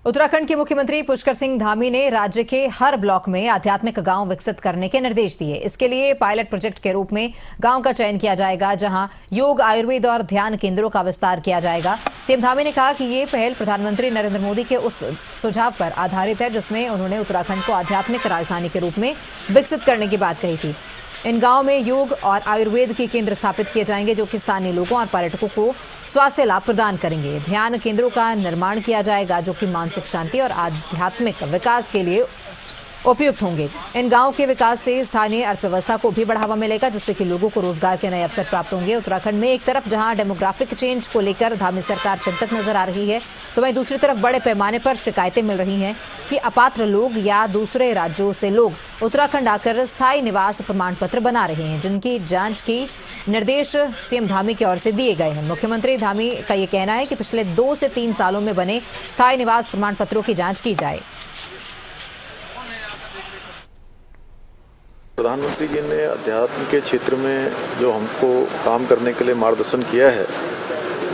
उत्तराखंड के मुख्यमंत्री पुष्कर सिंह धामी ने राज्य के हर ब्लॉक में आध्यात्मिक गांव विकसित करने के निर्देश दिए। इसके लिए पायलट प्रोजेक्ट के रूप में गांव का चयन किया जाएगा, जहां योग, आयुर्वेद और ध्यान केंद्रों का विस्तार किया जाएगा। सीएम धामी ने कहा कि ये पहल प्रधानमंत्री नरेंद्र मोदी के उस सुझाव पर आधारित है जिसमें उन्होंने उत्तराखंड को आध्यात्मिक राजधानी के रूप में विकसित करने की बात कही थी। इन गांव में योग और आयुर्वेद के केंद्र स्थापित किए जाएंगे, जो कि स्थानीय लोगों और पर्यटकों को स्वास्थ्य लाभ प्रदान करेंगे। ध्यान केंद्रों का निर्माण किया जाएगा, जो कि मानसिक शांति और आध्यात्मिक विकास के लिए उपयुक्त होंगे। इन गांवों के विकास से स्थानीय अर्थव्यवस्था को भी बढ़ावा मिलेगा, जिससे कि लोगों को रोजगार के नए अवसर प्राप्त होंगे। उत्तराखंड में एक तरफ जहां डेमोग्राफिक चेंज को लेकर धामी सरकार चिंतित नजर आ रही है, तो वहीं दूसरी तरफ बड़े पैमाने पर शिकायतें मिल रही हैं कि अपात्र लोग या दूसरे राज्यों से लोग उत्तराखंड आकर स्थायी निवास प्रमाण पत्र बना रहे हैं, जिनकी जांच की निर्देश सीएम धामी की ओर से दिए गए हैं। मुख्यमंत्री धामी का ये कहना है कि पिछले 2 से 3 सालों में बने स्थायी निवास प्रमाण पत्रों की जांच की जाए। प्रधानमंत्री जी ने अध्यात्म के क्षेत्र में जो हमको काम करने के लिए मार्गदर्शन किया है,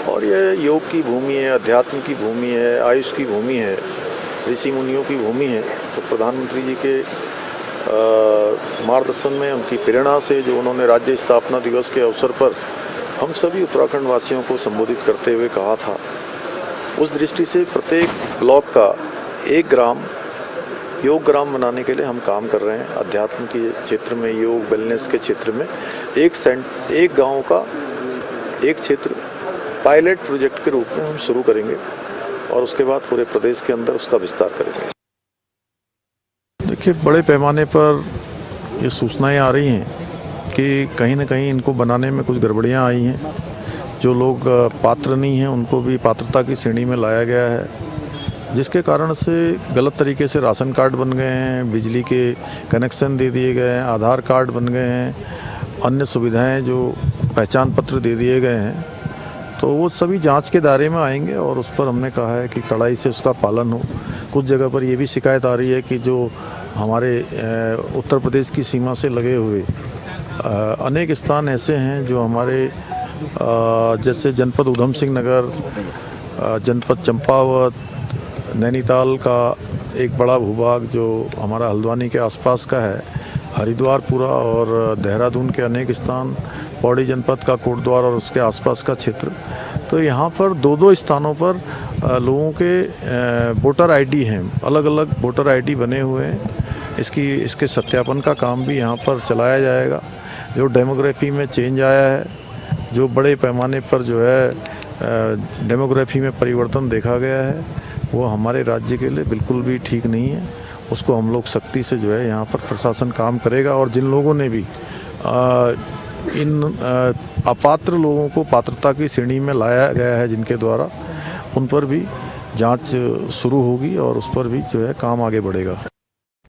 और यह योग की भूमि है, अध्यात्म की भूमि है, आयुष की भूमि है, ऋषि मुनियों की भूमि है। तो प्रधानमंत्री जी के मार्गदर्शन में, उनकी प्रेरणा से जो उन्होंने राज्य स्थापना दिवस के अवसर पर हम सभी उत्तराखंड वासियों को संबोधित करते हुए कहा था, उस दृष्टि से प्रत्येक ब्लॉक का एक ग्राम योग ग्राम बनाने के लिए हम काम कर रहे हैं। अध्यात्म के क्षेत्र में, योग वेलनेस के क्षेत्र में एक गांव का एक क्षेत्र पायलट प्रोजेक्ट के रूप में हम शुरू करेंगे और उसके बाद पूरे प्रदेश के अंदर उसका विस्तार करेंगे। देखिए, बड़े पैमाने पर ये सूचनाएं आ रही हैं कि कहीं ना कहीं इनको बनाने में कुछ गड़बड़ियां आई हैं। जो लोग पात्र नहीं हैं उनको भी पात्रता की श्रेणी में लाया गया है, जिसके कारण से गलत तरीके से राशन कार्ड बन गए हैं, बिजली के कनेक्शन दे दिए गए हैं, आधार कार्ड बन गए हैं, अन्य सुविधाएं जो पहचान पत्र दे दिए गए हैं। तो वो सभी जांच के दायरे में आएंगे और उस पर हमने कहा है कि कड़ाई से उसका पालन हो। कुछ जगह पर ये भी शिकायत आ रही है कि जो हमारे उत्तर प्रदेश की सीमा से लगे हुए अनेक स्थान ऐसे हैं जो हमारे जैसे जनपद ऊधम सिंह नगर, जनपद चंपावत, नैनीताल का एक बड़ा भूभाग जो हमारा हल्द्वानी के आसपास का है, हरिद्वार पूरा, और देहरादून के अनेक स्थान, पौड़ी जनपद का कोटद्वार और उसके आसपास का क्षेत्र। तो यहाँ पर 2-2 स्थानों पर लोगों के वोटर आईडी हैं, अलग अलग वोटर आईडी बने हुए हैं। इसके सत्यापन का काम भी यहाँ पर चलाया जाएगा। जो डेमोग्राफी में चेंज आया है, जो बड़े पैमाने पर जो है डेमोग्राफी में परिवर्तन देखा गया है, वो हमारे राज्य के लिए बिल्कुल भी ठीक नहीं है। उसको हम लोग सख्ती से जो है यहाँ पर प्रशासन काम करेगा, और जिन लोगों ने भी इन अपात्र लोगों को पात्रता की श्रेणी में लाया गया है, जिनके द्वारा, उन पर भी जांच शुरू होगी और उस पर भी जो है काम आगे बढ़ेगा।